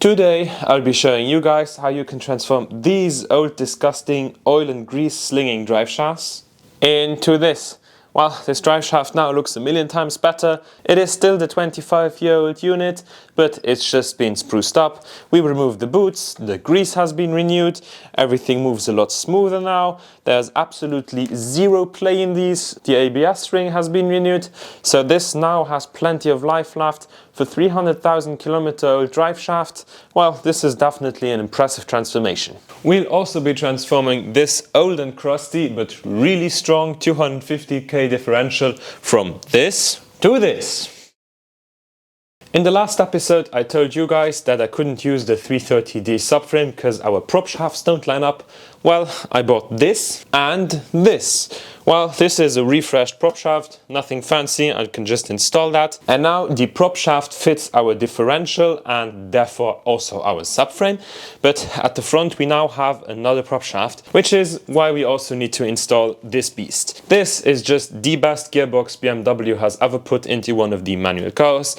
Today I'll be showing you guys how you can transform these old disgusting oil and grease slinging drive shafts into this. Well, this drive shaft now looks a million times better. It is still the 25-year-old unit, but it's just been spruced up. We removed the boots, the grease has been renewed, everything moves a lot smoother now. There's absolutely zero play in these. The ABS ring has been renewed, so this now has plenty of life left. For 300,000 kilometer old drive shaft, well, this is definitely an impressive transformation. We'll also be transforming this old and crusty but really strong 250k differential from this to this. In the last episode I told you guys that I couldn't use the 330D subframe because our prop shafts don't line up. Well, I bought this and this. Well, this is a refreshed prop shaft, nothing fancy, I can just install that. And now the prop shaft fits our differential and therefore also our subframe. But at the front we now have another prop shaft, which is why we also need to install this beast. This is just the best gearbox BMW has ever put into one of the manual cars.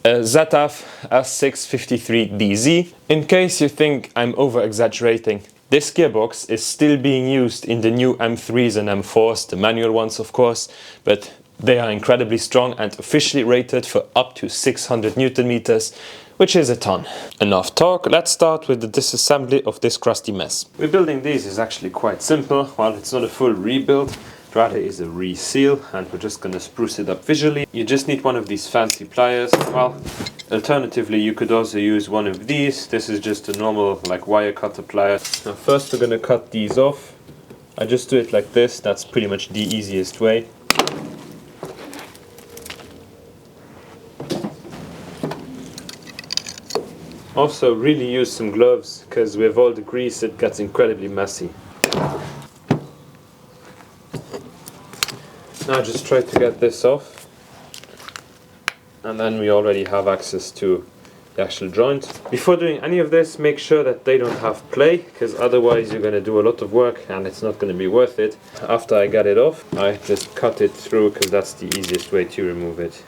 A ZF S653DZ. In case you think I'm over-exaggerating, this gearbox is still being used in the new M3s and M4s, the manual ones of course, but they are incredibly strong and officially rated for up to 600 Newton meters, which is a ton. Enough talk, let's start with the disassembly of this crusty mess. Rebuilding these is actually quite simple. While it's not a full rebuild, rather is a reseal, and we're just going to spruce it up visually. You just need one of these fancy pliers. Well, alternatively you could also use one of these. This is just a normal like wire cutter plier. Now first we're going to cut these off. I just do it like this, that's pretty much the easiest way. Also really use some gloves, because with all the grease it gets incredibly messy. Now just try to get this off, and then we already have access to the actual joint. Before doing any of this, make sure that they don't have play, because otherwise you're going to do a lot of work and it's not going to be worth it. After I get it off, I just cut it through, because that's the easiest way to remove it.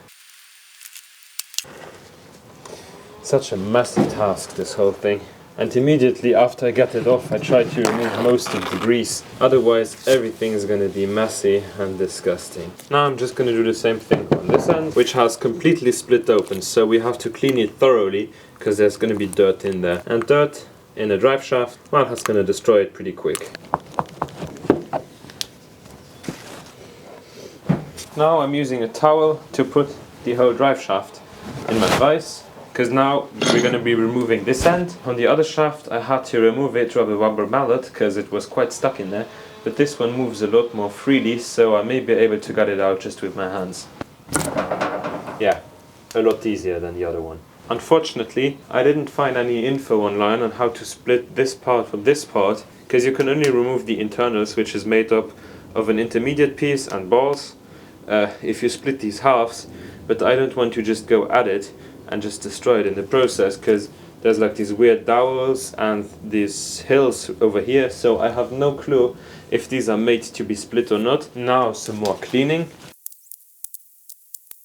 Such a messy task, this whole thing. And immediately after I get it off, I try to remove most of the grease. Otherwise everything is going to be messy and disgusting. Now I'm just going to do the same thing on this end, which has completely split open, so we have to clean it thoroughly because there's going to be dirt in there. And dirt in a drive shaft, well, that's going to destroy it pretty quick. Now I'm using a towel to put the whole drive shaft in my vise, because now we're going to be removing this end. On the other shaft I had to remove it with a rubber mallet because it was quite stuck in there, but this one moves a lot more freely, so I may be able to get it out just with my hands. Yeah, a lot easier than the other one. Unfortunately, I didn't find any info online on how to split this part from this part, because you can only remove the internals, which is made up of an intermediate piece and balls, if you split these halves, but I don't want to just go at it and just destroy it in the process, because there's like these weird dowels and these hills over here, so I have no clue if these are made to be split or not. Now some more cleaning.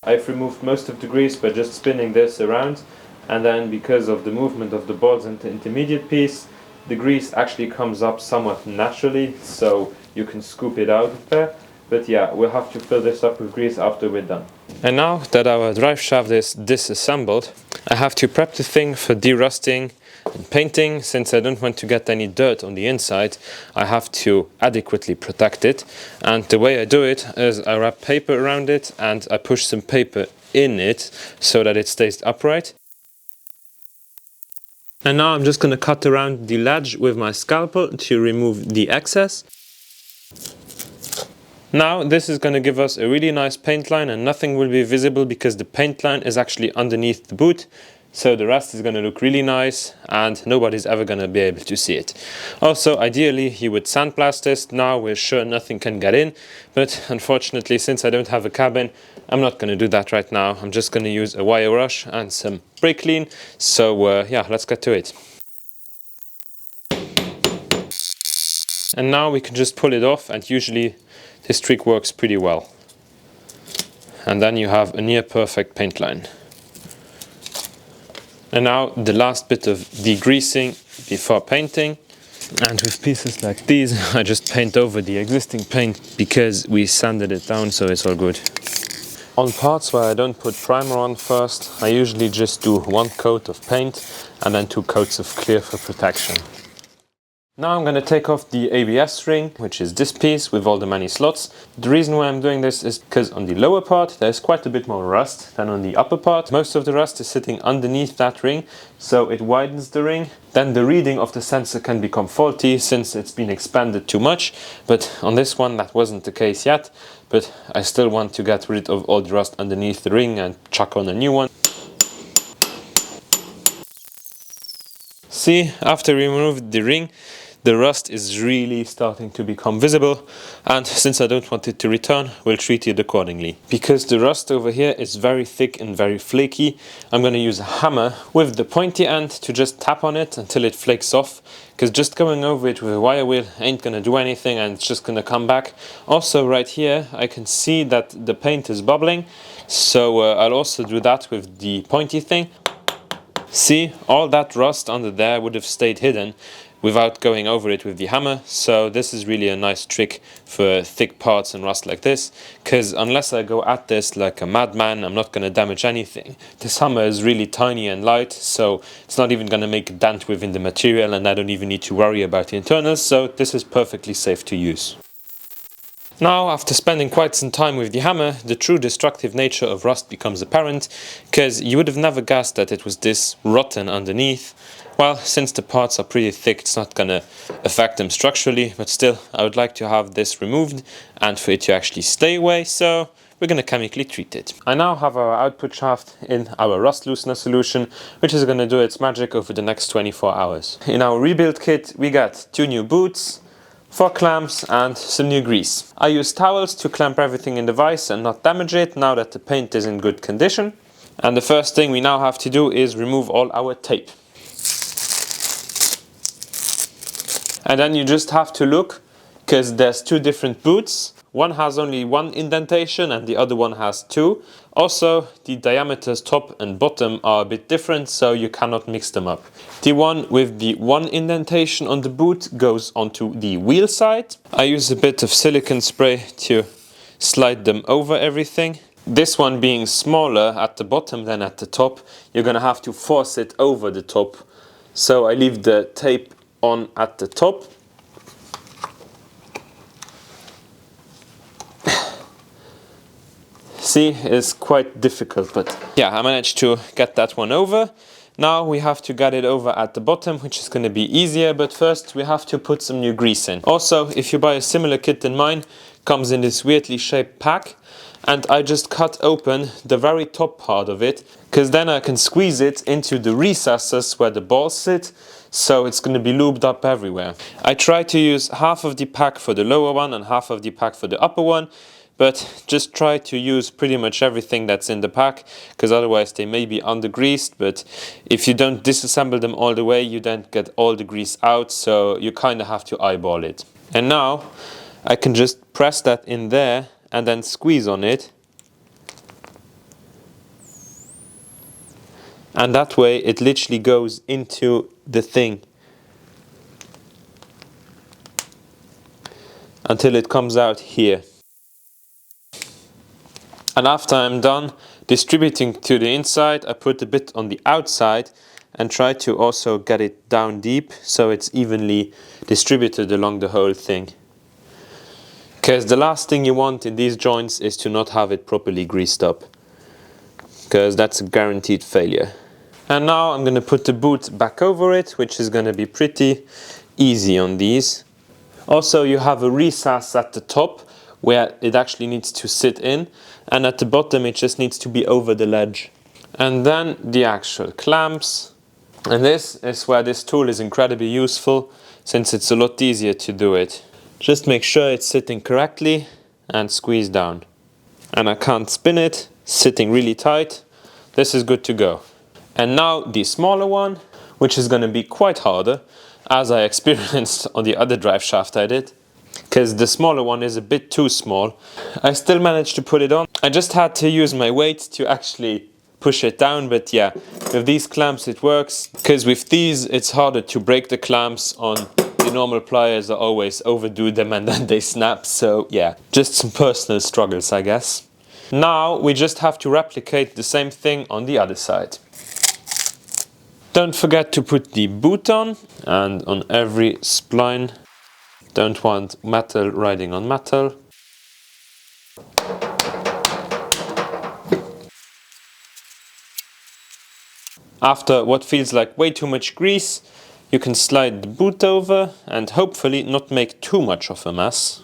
I've removed most of the grease by just spinning this around, and then because of the movement of the balls and the intermediate piece, the grease actually comes up somewhat naturally, so you can scoop it out of there. But yeah, we'll have to fill this up with grease after we're done. And now that our drive shaft is disassembled, I have to prep the thing for derusting and painting. Since I don't want to get any dirt on the inside, I have to adequately protect it. And the way I do it is I wrap paper around it and I push some paper in it so that it stays upright. And now I'm just going to cut around the ledge with my scalpel to remove the excess. Now this is going to give us a really nice paint line, and nothing will be visible because the paint line is actually underneath the boot, so the rest is going to look really nice and nobody's ever going to be able to see it. Also, ideally you would sandblast this. Now we're sure nothing can get in, but unfortunately since I don't have a cabin, I'm not going to do that right now. I'm just going to use a wire brush and some brake clean. So yeah, let's get to it. And now we can just pull it off, and usually this trick works pretty well. And then you have a near perfect paint line. And now the last bit of degreasing before painting. And with pieces like these, I just paint over the existing paint because we sanded it down, so it's all good. On parts where I don't put primer on first, I usually just do 1 coat of paint and then 2 coats of clear for protection. Now I'm going to take off the ABS ring, which is this piece with all the many slots. The reason why I'm doing this is because on the lower part there's quite a bit more rust than on the upper part. Most of the rust is sitting underneath that ring, so it widens the ring. Then the reading of the sensor can become faulty since it's been expanded too much, but on this one that wasn't the case yet. But I still want to get rid of all the rust underneath the ring and chuck on a new one. See, after we removed the ring, the rust is really starting to become visible, and since I don't want it to return, we'll treat it accordingly. Because the rust over here is very thick and very flaky, I'm going to use a hammer with the pointy end to just tap on it until it flakes off, because just going over it with a wire wheel ain't going to do anything and it's just going to come back. Also right here I can see that the paint is bubbling, so I'll also do that with the pointy thing. See, all that rust under there would have stayed hidden without going over it with the hammer, so this is really a nice trick for thick parts and rust like this, because unless I go at this like a madman, I'm not going to damage anything. This hammer is really tiny and light, so it's not even going to make a dent within the material, and I don't even need to worry about the internals, so this is perfectly safe to use. Now, after spending quite some time with the hammer, the true destructive nature of rust becomes apparent, because you would have never guessed that it was this rotten underneath. Well, since the parts are pretty thick, it's not going to affect them structurally, but still, I would like to have this removed and for it to actually stay away, so we're going to chemically treat it. I now have our output shaft in our rust loosener solution, which is going to do its magic over the next 24 hours. In our rebuild kit, we got 2 new boots, 4 clamps and some new grease. I use towels to clamp everything in the vise and not damage it now that the paint is in good condition. And the first thing we now have to do is remove all our tape. And then you just have to look, because there's 2 different boots. One has only 1 indentation and the other one has 2. Also, the diameters top and bottom are a bit different, so you cannot mix them up. The one with the 1 indentation on the boot goes onto the wheel side. I use a bit of silicone spray to slide them over everything. This one being smaller at the bottom than at the top, you're gonna have to force it over the top. So I leave the tape on at the top. See, it's quite difficult, but yeah, I managed to get that one over. Now we have to get it over at the bottom, which is going to be easier, but first we have to put some new grease in. Also, if you buy a similar kit than mine, it comes in this weirdly shaped pack, and I just cut open the very top part of it, because then I can squeeze it into the recesses where the balls sit, so it's going to be lubed up everywhere. I try to use half of the pack for the lower one and half of the pack for the upper one, but just try to use pretty much everything that's in the pack, because otherwise they may be under-greased, but if you don't disassemble them all the way, you don't get all the grease out, so you kind of have to eyeball it. And now I can just press that in there and then squeeze on it, and that way it literally goes into the thing until it comes out here. And after I'm done distributing to the inside, I put a bit on the outside and try to also get it down deep so it's evenly distributed along the whole thing. Because the last thing you want in these joints is to not have it properly greased up, because that's a guaranteed failure. And now I'm going to put the boot back over it, which is going to be pretty easy on these. Also, you have a recess at the top where it actually needs to sit in, and at the bottom it just needs to be over the ledge. And then the actual clamps, and this is where this tool is incredibly useful, since it's a lot easier to do it. Just make sure it's sitting correctly and squeeze down. And I can't spin it, sitting really tight. This is good to go. And now the smaller one, which is going to be quite harder, as I experienced on the other drive shaft I did, because the smaller one is a bit too small. I still managed to put it on. I just had to use my weight to actually push it down, but yeah, with these clamps it works, because with these it's harder to break the clamps. On the normal pliers I always overdo them and then they snap, so yeah, just some personal struggles, I guess. Now we just have to replicate the same thing on the other side. Don't forget to put the boot on, and on every spline. Don't want metal riding on metal. After what feels like way too much grease, you can slide the boot over and hopefully not make too much of a mess.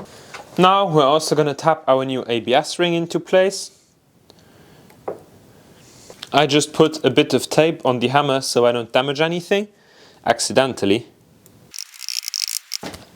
Now we're also going to tap our new ABS ring into place. I just put a bit of tape on the hammer so I don't damage anything accidentally.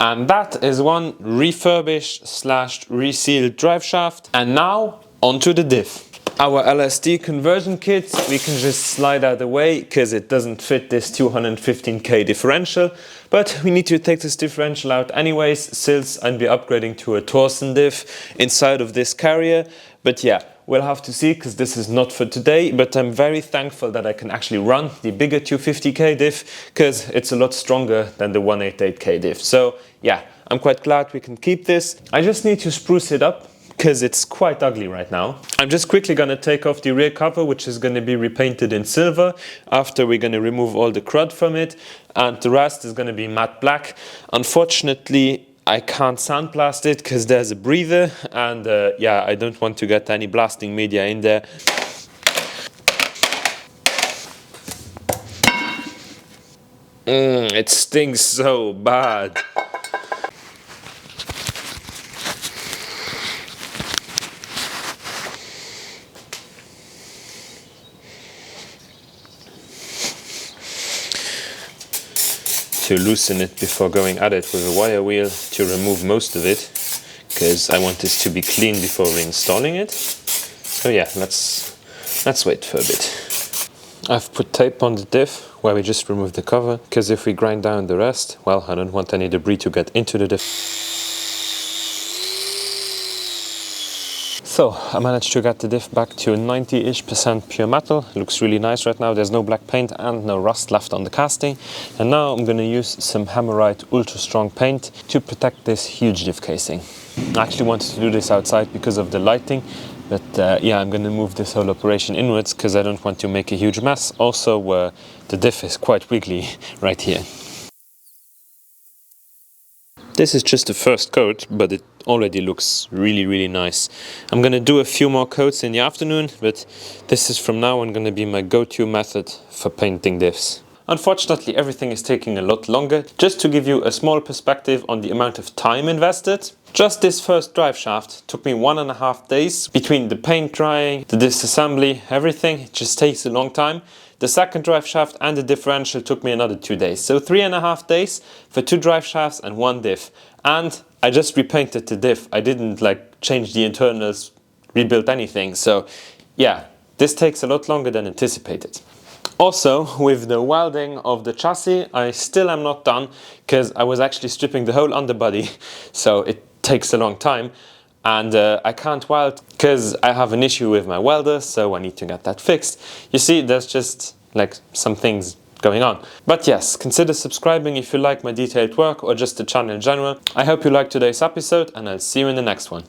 And that is one refurbished / resealed drive shaft. And now onto the diff. Our LSD conversion kit we can just slide out of the way because it doesn't fit this 215k differential, but we need to take this differential out anyways since I'll be upgrading to a Torsen diff inside of this carrier. But yeah, we'll have to see because this is not for today, but I'm very thankful that I can actually run the bigger 250k diff because it's a lot stronger than the 188k diff. So yeah, I'm quite glad we can keep this. I just need to spruce it up because it's quite ugly right now. I'm just quickly going to take off the rear cover, which is going to be repainted in silver. After we're going to remove all the crud from it, and the rest is going to be matte black. Unfortunately, I can't sandblast it because there's a breather, and yeah, I don't want to get any blasting media in there. It stinks so bad. To loosen it before going at it with a wire wheel to remove most of it, because I want this to be clean before reinstalling it. So yeah, let's wait for a bit. I've put tape on the diff where we just remove the cover, because if we grind down the rest, well, I don't want any debris to get into the diff. So I managed to get the diff back to 90-ish% pure metal. It looks really nice right now. There's no black paint and no rust left on the casting. And now I'm going to use some Hammerite ultra strong paint to protect this huge diff casing. I actually wanted to do this outside because of the lighting, but yeah, I'm going to move this whole operation inwards because I don't want to make a huge mess. Also, the diff is quite wiggly right here. This is just the first coat, but it already looks really nice. I'm gonna do a few more coats in the afternoon, but this is from now on gonna be my go-to method for painting diffs. Unfortunately, everything is taking a lot longer. Just to give you a small perspective on the amount of time invested, just this first drive shaft took me 1.5 days between the paint drying, the disassembly, everything. It just takes a long time. The second drive shaft and the differential took me another 2 days. So 3.5 days for 2 drive shafts and 1 diff. And I just repainted the diff. I didn't like change the internals, rebuild anything. So yeah, this takes a lot longer than anticipated. Also, with the welding of the chassis, I still am not done because I was actually stripping the whole underbody. So it takes a long time. And I can't weld because I have an issue with my welder, so I need to get that fixed. You see, there's just like some things going on. But yes, consider subscribing if you like my detailed work or just the channel in general. I hope you liked today's episode and I'll see you in the next one.